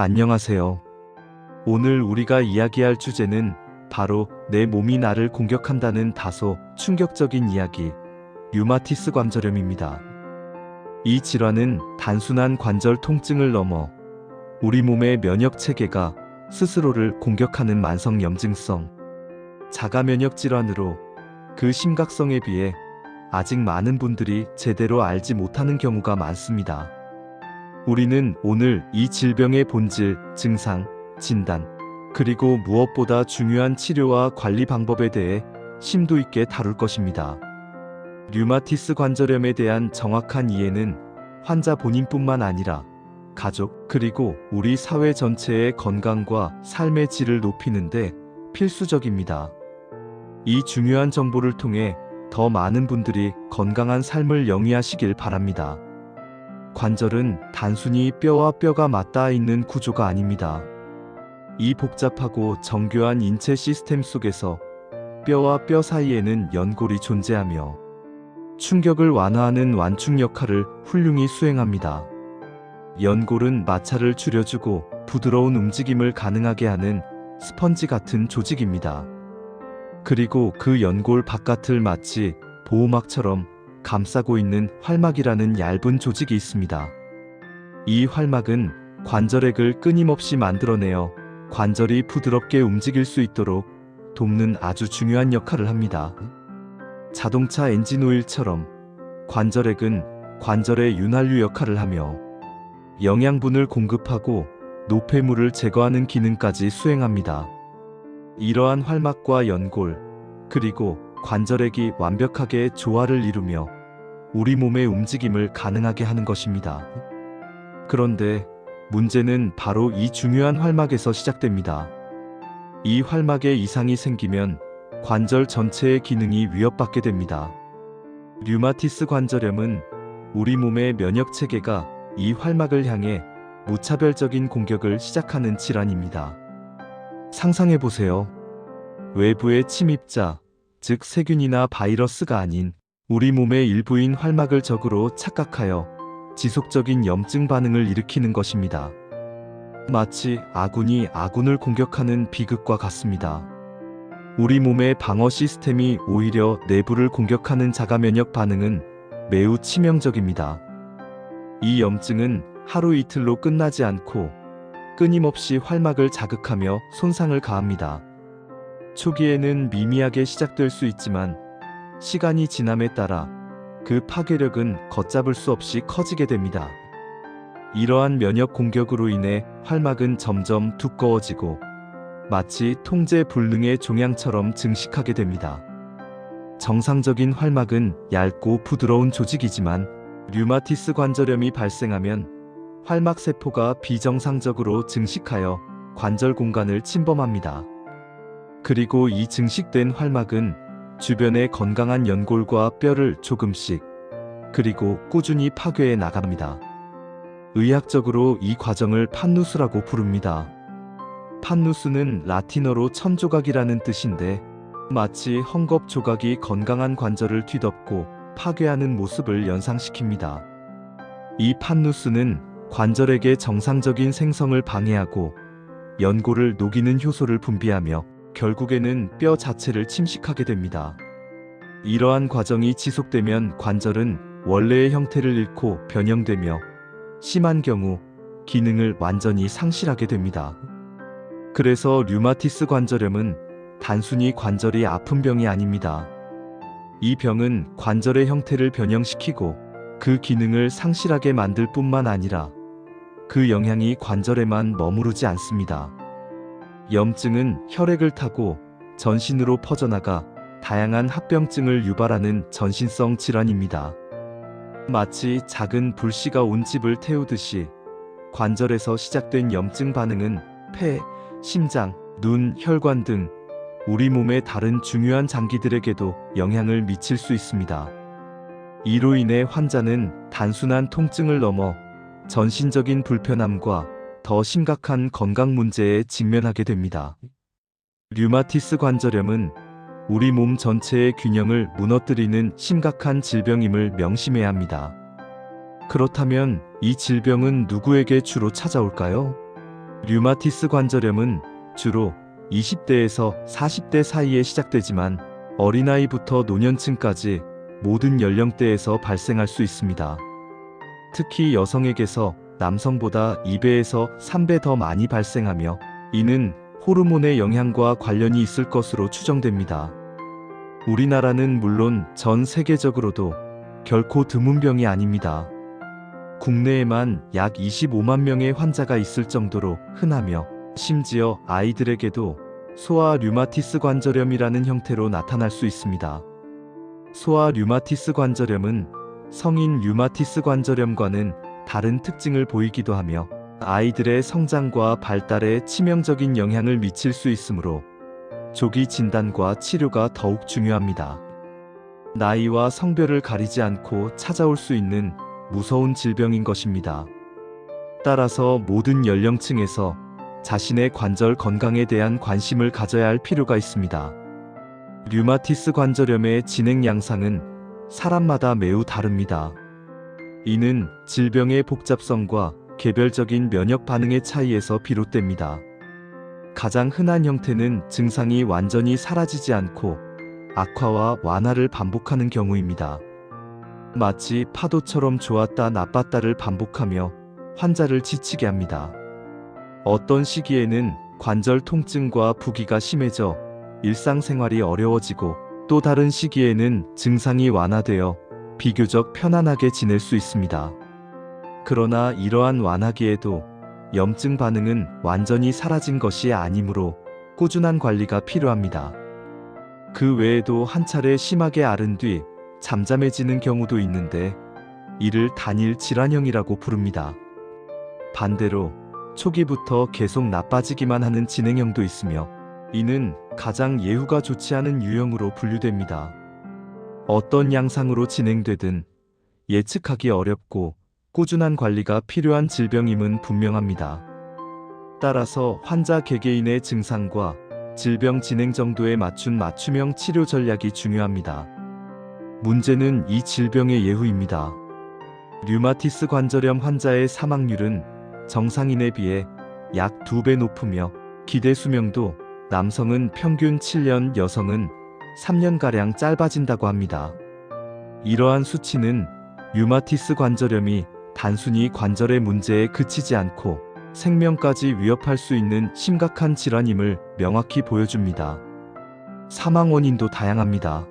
안녕하세요. 오늘 우리가 이야기할 주제는 바로 내 몸이 나를 공격한다는 다소 충격적인 이야기, 류마티스 관절염입니다. 이 질환은 단순한 관절 통증을 넘어 우리 몸의 면역 체계가 스스로를 공격하는 만성 염증성, 자가 면역 질환으로 그 심각성에 비해 아직 많은 분들이 제대로 알지 못하는 경우가 많습니다. 우리는 오늘 이 질병의 본질, 증상, 진단, 그리고 무엇보다 중요한 치료와 관리 방법에 대해 심도 있게 다룰 것입니다. 류마티스 관절염에 대한 정확한 이해는 환자 본인뿐만 아니라 가족, 그리고 우리 사회 전체의 건강과 삶의 질을 높이는데 필수적입니다. 이 중요한 정보를 통해 더 많은 분들이 건강한 삶을 영위하시길 바랍니다. 관절은 단순히 뼈와 뼈가 맞닿아 있는 구조가 아닙니다. 이 복잡하고 정교한 인체 시스템 속에서 뼈와 뼈 사이에는 연골이 존재하며 충격을 완화하는 완충 역할을 훌륭히 수행합니다. 연골은 마찰을 줄여주고 부드러운 움직임을 가능하게 하는 스펀지 같은 조직입니다. 그리고 그 연골 바깥을 마치 보호막처럼 감싸고 있는 활막이라는 얇은 조직이 있습니다. 이 활막은 관절액을 끊임없이 만들어내어 관절이 부드럽게 움직일 수 있도록 돕는 아주 중요한 역할을 합니다. 자동차 엔진 오일처럼 관절액은 관절의 윤활유 역할을 하며 영양분을 공급하고 노폐물을 제거하는 기능까지 수행합니다. 이러한 활막과 연골, 그리고 관절액이 완벽하게 조화를 이루며 우리 몸의 움직임을 가능하게 하는 것입니다. 그런데 문제는 바로 이 중요한 활막에서 시작됩니다. 이 활막에 이상이 생기면 관절 전체의 기능이 위협받게 됩니다. 류마티스 관절염은 우리 몸의 면역 체계가 이 활막을 향해 무차별적인 공격을 시작하는 질환입니다. 상상해보세요. 외부의 침입자, 즉 세균이나 바이러스가 아닌 우리 몸의 일부인 활막을 적으로 착각하여 지속적인 염증 반응을 일으키는 것입니다. 마치 아군이 아군을 공격하는 비극과 같습니다. 우리 몸의 방어 시스템이 오히려 내부를 공격하는 자가 면역 반응은 매우 치명적입니다. 이 염증은 하루 이틀로 끝나지 않고 끊임없이 활막을 자극하며 손상을 가합니다. 초기에는 미미하게 시작될 수 있지만 시간이 지남에 따라 그 파괴력은 걷잡을 수 없이 커지게 됩니다. 이러한 면역 공격으로 인해 활막은 점점 두꺼워지고 마치 통제 불능의 종양처럼 증식하게 됩니다. 정상적인 활막은 얇고 부드러운 조직이지만 류마티스 관절염이 발생하면 활막 세포가 비정상적으로 증식하여 관절 공간을 침범합니다. 그리고 이 증식된 활막은 주변의 건강한 연골과 뼈를 조금씩, 그리고 꾸준히 파괴해 나갑니다. 의학적으로 이 과정을 판누스라고 부릅니다. 판누스는 라틴어로 천조각이라는 뜻인데 마치 헝겊 조각이 건강한 관절을 뒤덮고 파괴하는 모습을 연상시킵니다. 이 판누스는 관절에게 정상적인 생성을 방해하고 연골을 녹이는 효소를 분비하며 결국에는 뼈 자체를 침식하게 됩니다. 이러한 과정이 지속되면 관절은 원래의 형태를 잃고 변형되며 심한 경우 기능을 완전히 상실하게 됩니다. 그래서 류마티스 관절염은 단순히 관절이 아픈 병이 아닙니다. 이 병은 관절의 형태를 변형시키고 그 기능을 상실하게 만들 뿐만 아니라 그 영향이 관절에만 머무르지 않습니다. 염증은 혈액을 타고 전신으로 퍼져나가 다양한 합병증을 유발하는 전신성 질환입니다. 마치 작은 불씨가 온 집을 태우듯이 관절에서 시작된 염증 반응은 폐, 심장, 눈, 혈관 등 우리 몸의 다른 중요한 장기들에게도 영향을 미칠 수 있습니다. 이로 인해 환자는 단순한 통증을 넘어 전신적인 불편함과 더 심각한 건강 문제에 직면하게 됩니다. 류마티스 관절염은 우리 몸 전체의 균형을 무너뜨리는 심각한 질병임을 명심해야 합니다. 그렇다면 이 질병은 누구에게 주로 찾아올까요? 류마티스 관절염은 주로 20대에서 40대 사이에 시작되지만 어린아이부터 노년층까지 모든 연령대에서 발생할 수 있습니다. 특히 여성에게서 남성보다 2배에서 3배 더 많이 발생하며 이는 호르몬의 영향과 관련이 있을 것으로 추정됩니다. 우리나라는 물론 전 세계적으로도 결코 드문 병이 아닙니다. 국내에만 약 25만 명의 환자가 있을 정도로 흔하며 심지어 아이들에게도 소아 류마티스 관절염이라는 형태로 나타날 수 있습니다. 소아 류마티스 관절염은 성인 류마티스 관절염과는 다른 특징을 보이기도 하며 아이들의 성장과 발달에 치명적인 영향을 미칠 수 있으므로 조기 진단과 치료가 더욱 중요합니다. 나이와 성별을 가리지 않고 찾아올 수 있는 무서운 질병인 것입니다. 따라서 모든 연령층에서 자신의 관절 건강에 대한 관심을 가져야 할 필요가 있습니다. 류마티스 관절염의 진행 양상은 사람마다 매우 다릅니다. 이는 질병의 복잡성과 개별적인 면역 반응의 차이에서 비롯됩니다. 가장 흔한 형태는 증상이 완전히 사라지지 않고 악화와 완화를 반복하는 경우입니다. 마치 파도처럼 좋았다 나빴다를 반복하며 환자를 지치게 합니다. 어떤 시기에는 관절 통증과 부기가 심해져 일상생활이 어려워지고 또 다른 시기에는 증상이 완화되어 비교적 편안하게 지낼 수 있습니다. 그러나 이러한 완화기에도 염증 반응은 완전히 사라진 것이 아니므로 꾸준한 관리가 필요합니다. 그 외에도 한 차례 심하게 앓은 뒤 잠잠해지는 경우도 있는데 이를 단일 질환형이라고 부릅니다. 반대로 초기부터 계속 나빠지기만 하는 진행형도 있으며 이는 가장 예후가 좋지 않은 유형으로 분류됩니다. 어떤 양상으로 진행되든 예측하기 어렵고 꾸준한 관리가 필요한 질병임은 분명합니다. 따라서 환자 개개인의 증상과 질병 진행 정도에 맞춘 맞춤형 치료 전략이 중요합니다. 문제는 이 질병의 예후입니다. 류마티스 관절염 환자의 사망률은 정상인에 비해 약 2배 높으며 기대 수명도 남성은 평균 7년, 여성은 3년가량 짧아진다고 합니다. 이러한 수치는 류마티스 관절염이 단순히 관절의 문제에 그치지 않고 생명까지 위협할 수 있는 심각한 질환임을 명확히 보여줍니다. 사망 원인도 다양합니다.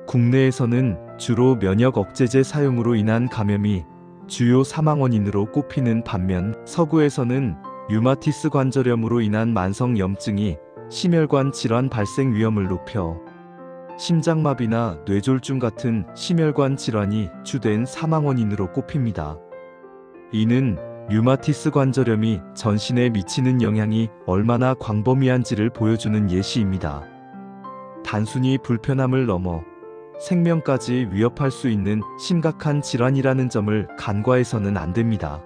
국내에서는 주로 면역 억제제 사용으로 인한 감염이 주요 사망 원인으로 꼽히는 반면 서구에서는 류마티스 관절염으로 인한 만성 염증이 심혈관 질환 발생 위험을 높여 심장마비나 뇌졸중 같은 심혈관 질환이 주된 사망 원인으로 꼽힙니다. 이는 류마티스 관절염이 전신에 미치는 영향이 얼마나 광범위한지를 보여주는 예시입니다. 단순히 불편함을 넘어 생명까지 위협할 수 있는 심각한 질환이라는 점을 간과해서는 안 됩니다.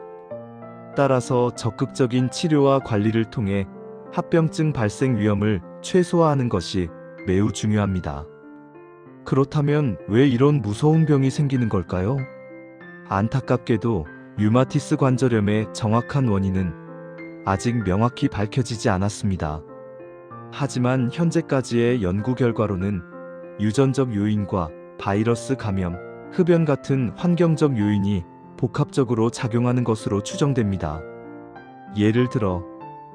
따라서 적극적인 치료와 관리를 통해 합병증 발생 위험을 최소화하는 것이 매우 중요합니다. 그렇다면 왜 이런 무서운 병이 생기는 걸까요? 안타깝게도 류마티스 관절염의 정확한 원인은 아직 명확히 밝혀지지 않았습니다. 하지만 현재까지의 연구 결과로는 유전적 요인과 바이러스 감염, 흡연 같은 환경적 요인이 복합적으로 작용하는 것으로 추정됩니다. 예를 들어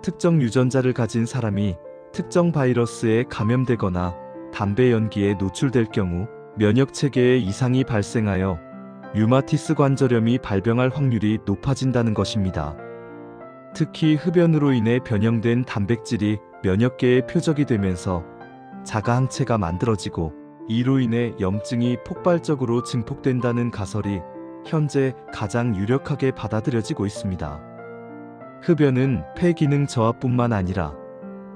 특정 유전자를 가진 사람이 특정 바이러스에 감염되거나 담배 연기에 노출될 경우 면역 체계에 이상이 발생하여 류마티스 관절염이 발병할 확률이 높아진다는 것입니다. 특히 흡연으로 인해 변형된 단백질이 면역계의 표적이 되면서 자가 항체가 만들어지고 이로 인해 염증이 폭발적으로 증폭된다는 가설이 현재 가장 유력하게 받아들여지고 있습니다. 흡연은 폐 기능 저하뿐만 아니라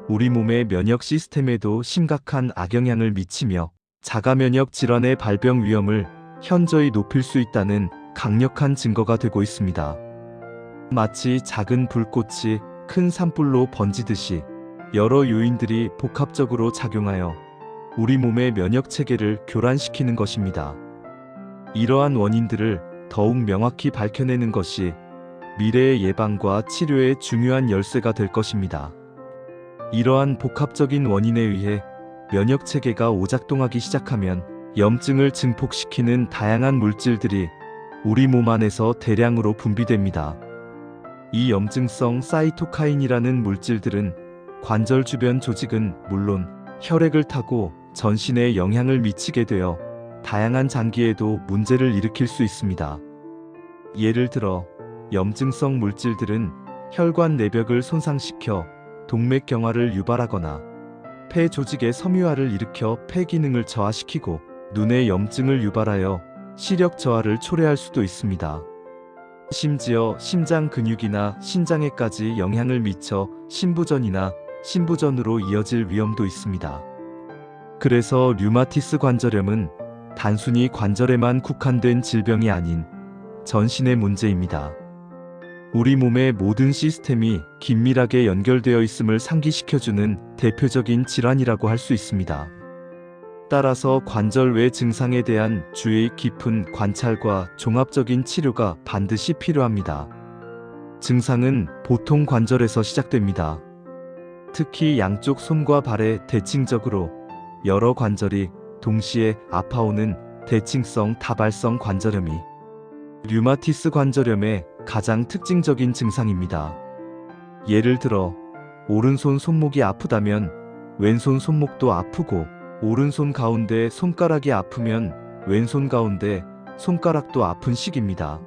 우리 몸의 면역 시스템에도 심각한 악영향을 미치며 자가 면역 질환의 발병 위험을 현저히 높일 수 있다는 강력한 증거가 되고 있습니다. 마치 작은 불꽃이 큰 산불로 번지듯이 여러 요인들이 복합적으로 작용하여 우리 몸의 면역 체계를 교란시키는 것입니다. 이러한 원인들을 더욱 명확히 밝혀내는 것이 미래의 예방과 치료의 중요한 열쇠가 될 것입니다. 이러한 복합적인 원인에 의해 면역 체계가 오작동하기 시작하면 염증을 증폭시키는 다양한 물질들이 우리 몸 안에서 대량으로 분비됩니다. 이 염증성 사이토카인이라는 물질들은 관절 주변 조직은 물론 혈액을 타고 전신에 영향을 미치게 되어 다양한 장기에도 문제를 일으킬 수 있습니다. 예를 들어 염증성 물질들은 혈관 내벽을 손상시켜 동맥경화를 유발하거나 폐 조직의 섬유화를 일으켜 폐 기능을 저하시키고 눈의 염증을 유발하여 시력 저하를 초래할 수도 있습니다. 심지어 심장 근육이나 신장에까지 영향을 미쳐 신부전이나 신부전으로 이어질 위험도 있습니다. 그래서 류마티스 관절염은 단순히 관절에만 국한된 질병이 아닌 전신의 문제입니다. 우리 몸의 모든 시스템이 긴밀하게 연결되어 있음을 상기시켜주는 대표적인 질환이라고 할 수 있습니다. 따라서 관절 외 증상에 대한 주의 깊은 관찰과 종합적인 치료가 반드시 필요합니다. 증상은 보통 관절에서 시작됩니다. 특히 양쪽 손과 발에 대칭적으로 여러 관절이 동시에 아파오는 대칭성 다발성 관절염이 류마티스 관절염의 가장 특징적인 증상입니다. 예를 들어 오른손 손목이 아프다면 왼손 손목도 아프고 오른손 가운데 손가락이 아프면 왼손 가운데 손가락도 아픈 식입니다.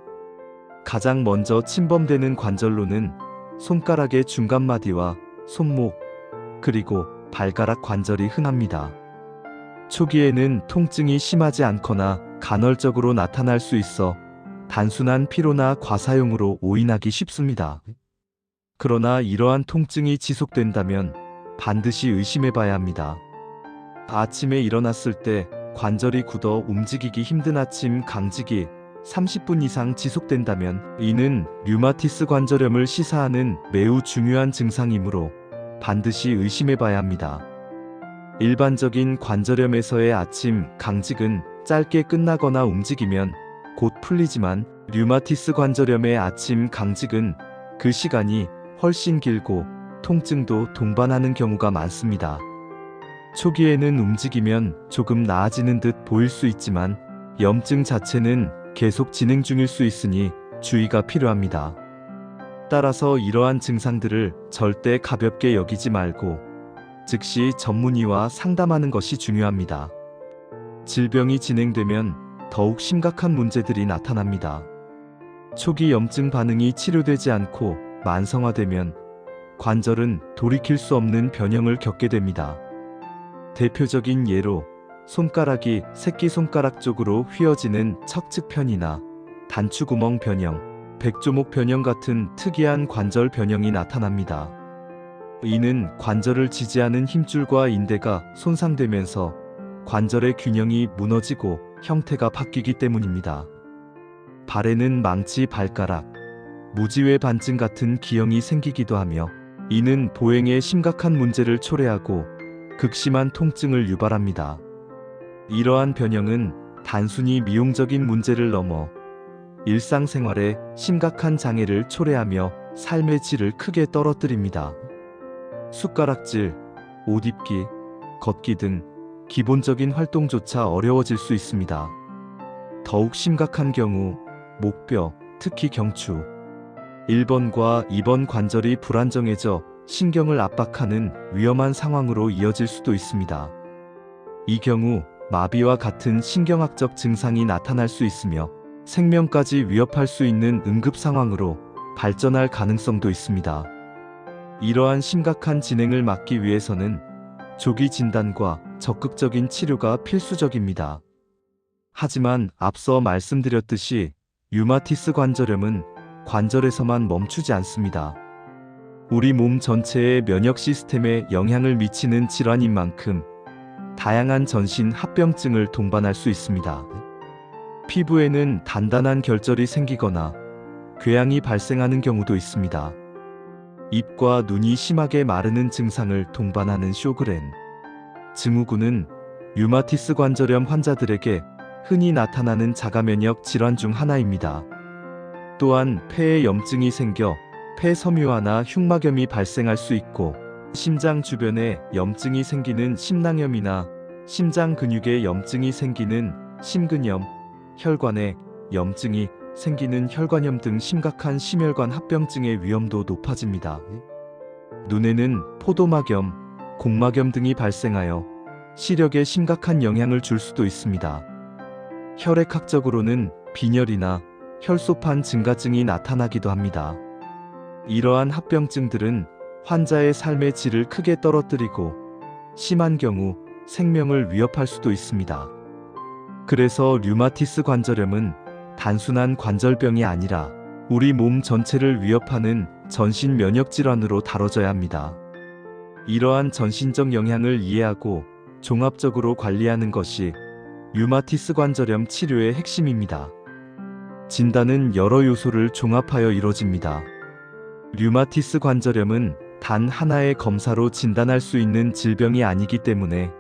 가장 먼저 침범되는 관절로는 손가락의 중간마디와 손목, 그리고 발가락 관절이 흔합니다. 초기에는 통증이 심하지 않거나 간헐적으로 나타날 수 있어 단순한 피로나 과사용으로 오인하기 쉽습니다. 그러나 이러한 통증이 지속된다면 반드시 의심해봐야 합니다. 아침에 일어났을 때 관절이 굳어 움직이기 힘든 아침 강직이 30분 이상 지속된다면 이는 류마티스 관절염을 시사하는 매우 중요한 증상이므로 반드시 의심해봐야 합니다. 일반적인 관절염에서의 아침 강직은 짧게 끝나거나 움직이면 곧 풀리지만 류마티스 관절염의 아침 강직은 그 시간이 훨씬 길고 통증도 동반하는 경우가 많습니다. 초기에는 움직이면 조금 나아지는 듯 보일 수 있지만 염증 자체는 계속 진행 중일 수 있으니 주의가 필요합니다. 따라서 이러한 증상들을 절대 가볍게 여기지 말고 즉시 전문의와 상담하는 것이 중요합니다. 질병이 진행되면 더욱 심각한 문제들이 나타납니다. 초기 염증 반응이 치료되지 않고 만성화되면 관절은 돌이킬 수 없는 변형을 겪게 됩니다. 대표적인 예로 손가락이 새끼손가락 쪽으로 휘어지는 척측편이나 단추구멍 변형, 백조목 변형 같은 특이한 관절 변형이 나타납니다. 이는 관절을 지지하는 힘줄과 인대가 손상되면서 관절의 균형이 무너지고 형태가 바뀌기 때문입니다. 발에는 망치 발가락, 무지외 반증 같은 기형이 생기기도 하며 이는 보행에 심각한 문제를 초래하고 극심한 통증을 유발합니다. 이러한 변형은 단순히 미용적인 문제를 넘어 일상생활에 심각한 장애를 초래하며 삶의 질을 크게 떨어뜨립니다. 숟가락질, 옷 입기, 걷기 등 기본적인 활동조차 어려워질 수 있습니다. 더욱 심각한 경우 목뼈, 특히 경추 1번과 2번 관절이 불안정해져 신경을 압박하는 위험한 상황으로 이어질 수도 있습니다. 이 경우 마비와 같은 신경학적 증상이 나타날 수 있으며 생명까지 위협할 수 있는 응급 상황으로 발전할 가능성도 있습니다. 이러한 심각한 진행을 막기 위해서는 조기 진단과 적극적인 치료가 필수적입니다. 하지만 앞서 말씀드렸듯이 류마티스 관절염은 관절에서만 멈추지 않습니다. 우리 몸 전체의 면역 시스템에 영향을 미치는 질환인 만큼 다양한 전신 합병증을 동반할 수 있습니다. 피부에는 단단한 결절이 생기거나 궤양이 발생하는 경우도 있습니다. 입과 눈이 심하게 마르는 증상을 동반하는 쇼그렌 증후군은 류마티스 관절염 환자들에게 흔히 나타나는 자가면역 질환 중 하나입니다. 또한 폐에 염증이 생겨 폐섬유화나 흉막염이 발생할 수 있고, 심장 주변에 염증이 생기는 심낭염이나 심장 근육에 염증이 생기는 심근염, 혈관에 염증이 생기는 혈관염 등 심각한 심혈관 합병증의 위험도 높아집니다. 눈에는 포도막염, 공막염 등이 발생하여 시력에 심각한 영향을 줄 수도 있습니다. 혈액학적으로는 빈혈이나 혈소판 증가증이 나타나기도 합니다. 이러한 합병증들은 환자의 삶의 질을 크게 떨어뜨리고 심한 경우 생명을 위협할 수도 있습니다. 그래서 류마티스 관절염은 단순한 관절병이 아니라 우리 몸 전체를 위협하는 전신 면역 질환으로 다뤄져야 합니다. 이러한 전신적 영향을 이해하고 종합적으로 관리하는 것이 류마티스 관절염 치료의 핵심입니다. 진단은 여러 요소를 종합하여 이루어집니다. 류마티스 관절염은 단 하나의 검사로 진단할 수 있는 질병이 아니기 때문에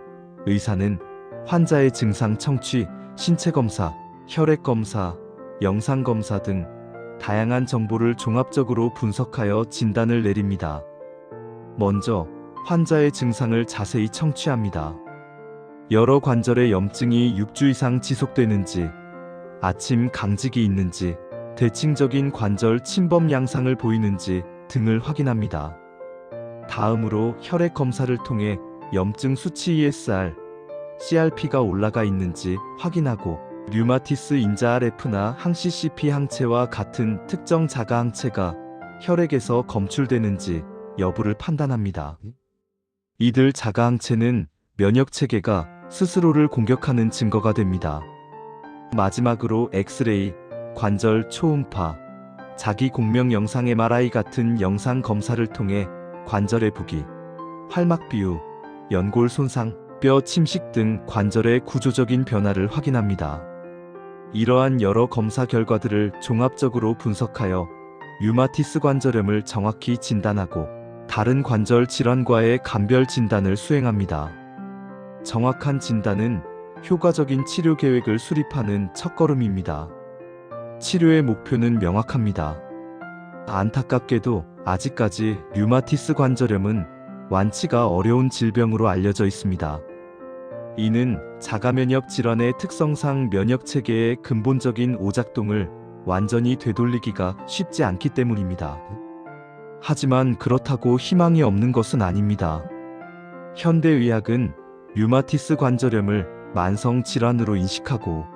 의사는 환자의 증상 청취, 신체 검사, 혈액 검사, 영상 검사 등 다양한 정보를 종합적으로 분석하여 진단을 내립니다. 먼저 환자의 증상을 자세히 청취합니다. 여러 관절의 염증이 6주 이상 지속되는지, 아침 강직이 있는지, 대칭적인 관절 침범 양상을 보이는지 등을 확인합니다. 다음으로 혈액 검사를 통해 염증 수치 ESR, CRP가 올라가 있는지 확인하고, 류마티스 인자 RF나 항 CCP 항체와 같은 특정 자가 항체가 혈액에서 검출되는지 여부를 판단합니다. 이들 자가 항체는 면역 체계가 스스로를 공격하는 증거가 됩니다. 마지막으로 엑스레이, 관절 초음파, 자기 공명 영상 MRI 같은 영상 검사를 통해 관절의 부기, 활막 비우, 연골 손상, 뼈 침식 등 관절의 구조적인 변화를 확인합니다. 이러한 여러 검사 결과들을 종합적으로 분석하여 류마티스 관절염을 정확히 진단하고 다른 관절 질환과의 감별 진단을 수행합니다. 정확한 진단은 효과적인 치료 계획을 수립하는 첫걸음입니다. 치료의 목표는 명확합니다. 안타깝게도 아직까지 류마티스 관절염은 완치가 어려운 질병으로 알려져 있습니다. 이는 자가면역 질환의 특성상 면역 체계의 근본적인 오작동을 완전히 되돌리기가 쉽지 않기 때문입니다. 하지만 그렇다고 희망이 없는 것은 아닙니다. 현대의학은 류마티스 관절염을 만성 질환으로 인식하고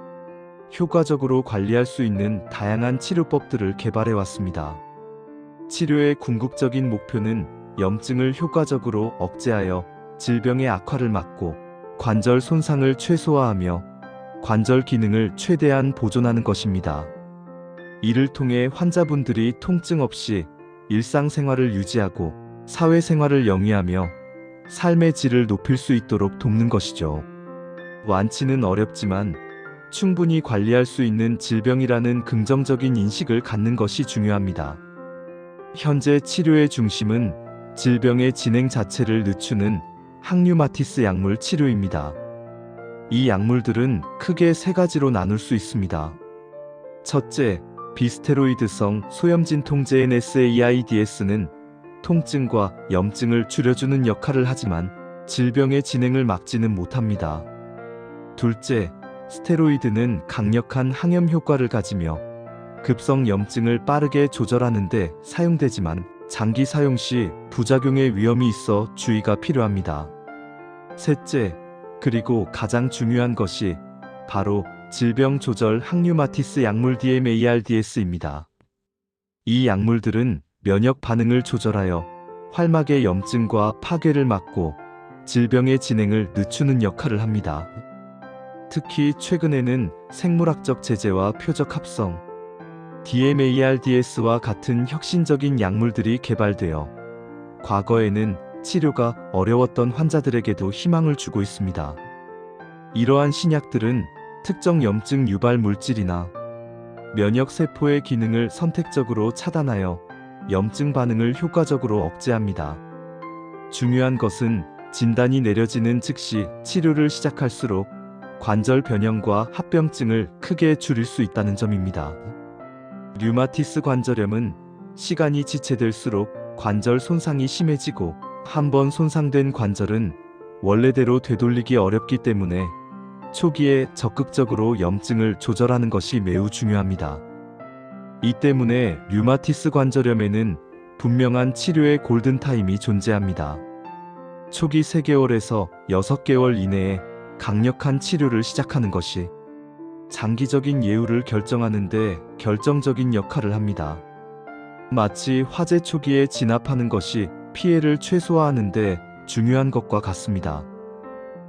효과적으로 관리할 수 있는 다양한 치료법들을 개발해 왔습니다. 치료의 궁극적인 목표는 염증을 효과적으로 억제하여 질병의 악화를 막고 관절 손상을 최소화하며 관절 기능을 최대한 보존하는 것입니다. 이를 통해 환자분들이 통증 없이 일상생활을 유지하고 사회생활을 영위하며 삶의 질을 높일 수 있도록 돕는 것이죠. 완치는 어렵지만 충분히 관리할 수 있는 질병이라는 긍정적인 인식을 갖는 것이 중요합니다. 현재 치료의 중심은 질병의 진행 자체를 늦추는 항류마티스 약물 치료입니다. 이 약물들은 크게 세 가지로 나눌 수 있습니다. 첫째, 비스테로이드성 소염진통제 NSAIDS는 통증과 염증을 줄여주는 역할을 하지만 질병의 진행을 막지는 못합니다. 둘째, 스테로이드는 강력한 항염 효과를 가지며 급성 염증을 빠르게 조절하는 데 사용되지만 장기 사용 시 부작용의 위험이 있어 주의가 필요합니다. 셋째, 그리고 가장 중요한 것이 바로 질병 조절 항류마티스 약물 DMARDS입니다. 이 약물들은 면역 반응을 조절하여 활막의 염증과 파괴를 막고 질병의 진행을 늦추는 역할을 합니다. 특히 최근에는 생물학적 제재와 표적 합성, DMARDS와 같은 혁신적인 약물들이 개발되어 과거에는 치료가 어려웠던 환자들에게도 희망을 주고 있습니다. 이러한 신약들은 특정 염증 유발 물질이나 면역 세포의 기능을 선택적으로 차단하여 염증 반응을 효과적으로 억제합니다. 중요한 것은 진단이 내려지는 즉시 치료를 시작할수록 관절 변형과 합병증을 크게 줄일 수 있다는 점입니다. 류마티스 관절염은 시간이 지체될수록 관절 손상이 심해지고 한번 손상된 관절은 원래대로 되돌리기 어렵기 때문에 초기에 적극적으로 염증을 조절하는 것이 매우 중요합니다. 이 때문에 류마티스 관절염에는 분명한 치료의 골든타임이 존재합니다. 초기 3개월에서 6개월 이내에 강력한 치료를 시작하는 것이 장기적인 예후를 결정하는 데 결정적인 역할을 합니다. 마치 화재 초기에 진압하는 것이 피해를 최소화하는 데 중요한 것과 같습니다.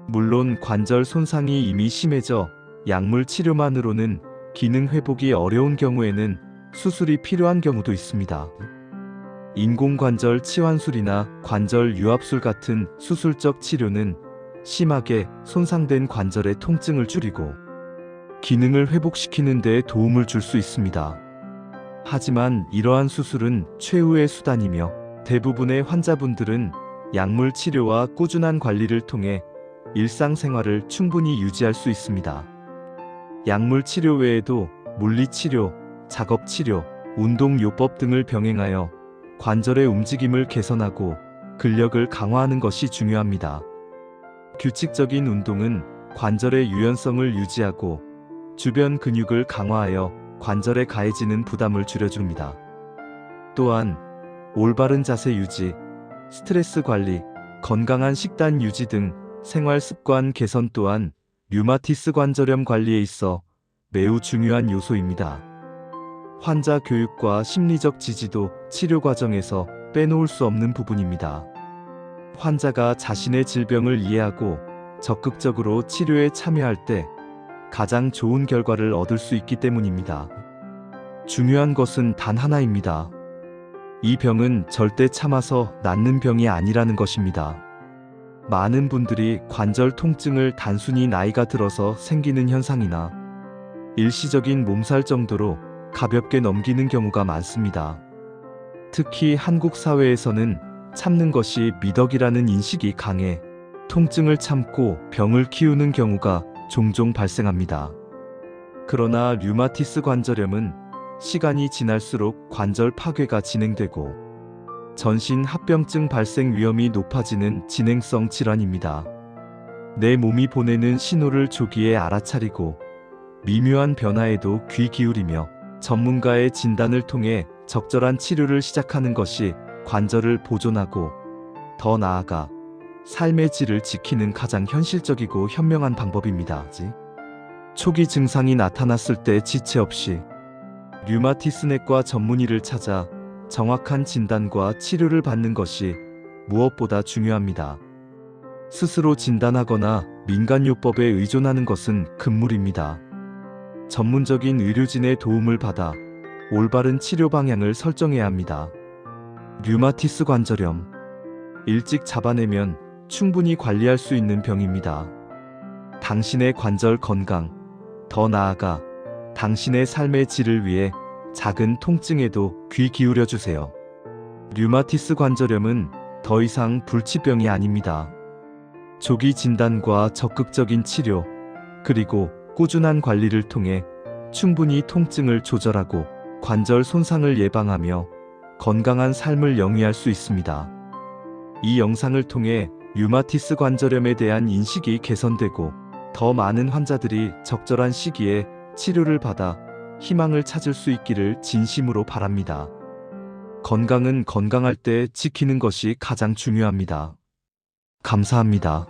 물론 관절 손상이 이미 심해져 약물 치료만으로는 기능 회복이 어려운 경우에는 수술이 필요한 경우도 있습니다. 인공관절 치환술이나 관절 유합술 같은 수술적 치료는 심하게 손상된 관절의 통증을 줄이고 기능을 회복시키는 데 도움을 줄 수 있습니다. 하지만 이러한 수술은 최후의 수단이며 대부분의 환자분들은 약물 치료와 꾸준한 관리를 통해 일상생활을 충분히 유지할 수 있습니다. 약물 치료 외에도 물리치료, 작업치료, 운동요법 등을 병행하여 관절의 움직임을 개선하고 근력을 강화하는 것이 중요합니다. 규칙적인 운동은 관절의 유연성을 유지하고 주변 근육을 강화하여 관절에 가해지는 부담을 줄여줍니다. 또한 올바른 자세 유지, 스트레스 관리, 건강한 식단 유지 등 생활 습관 개선 또한 류마티스 관절염 관리에 있어 매우 중요한 요소입니다. 환자 교육과 심리적 지지도 치료 과정에서 빼놓을 수 없는 부분입니다. 환자가 자신의 질병을 이해하고 적극적으로 치료에 참여할 때 가장 좋은 결과를 얻을 수 있기 때문입니다. 중요한 것은 단 하나입니다. 이 병은 절대 참아서 낫는 병이 아니라는 것입니다. 많은 분들이 관절 통증을 단순히 나이가 들어서 생기는 현상이나 일시적인 몸살 정도로 가볍게 넘기는 경우가 많습니다. 특히 한국 사회에서는 참는 것이 미덕이라는 인식이 강해 통증을 참고 병을 키우는 경우가 종종 발생합니다. 그러나 류마티스 관절염은 시간이 지날수록 관절 파괴가 진행되고 전신 합병증 발생 위험이 높아지는 진행성 질환입니다. 내 몸이 보내는 신호를 조기에 알아차리고 미묘한 변화에도 귀 기울이며 전문가의 진단을 통해 적절한 치료를 시작하는 것이 관절을 보존하고 더 나아가 삶의 질을 지키는 가장 현실적이고 현명한 방법입니다. 초기 증상이 나타났을 때 지체 없이 류마티스내과 전문의를 찾아 정확한 진단과 치료를 받는 것이 무엇보다 중요합니다. 스스로 진단하거나 민간요법에 의존하는 것은 금물입니다. 전문적인 의료진의 도움을 받아 올바른 치료 방향을 설정해야 합니다. 류마티스 관절염. 일찍 잡아내면 충분히 관리할 수 있는 병입니다. 당신의 관절 건강, 더 나아가 당신의 삶의 질을 위해 작은 통증에도 귀 기울여 주세요. 류마티스 관절염은 더 이상 불치병이 아닙니다. 조기 진단과 적극적인 치료, 그리고 꾸준한 관리를 통해 충분히 통증을 조절하고 관절 손상을 예방하며 건강한 삶을 영위할 수 있습니다. 이 영상을 통해 류마티스 관절염에 대한 인식이 개선되고 더 많은 환자들이 적절한 시기에 치료를 받아 희망을 찾을 수 있기를 진심으로 바랍니다. 건강은 건강할 때 지키는 것이 가장 중요합니다. 감사합니다.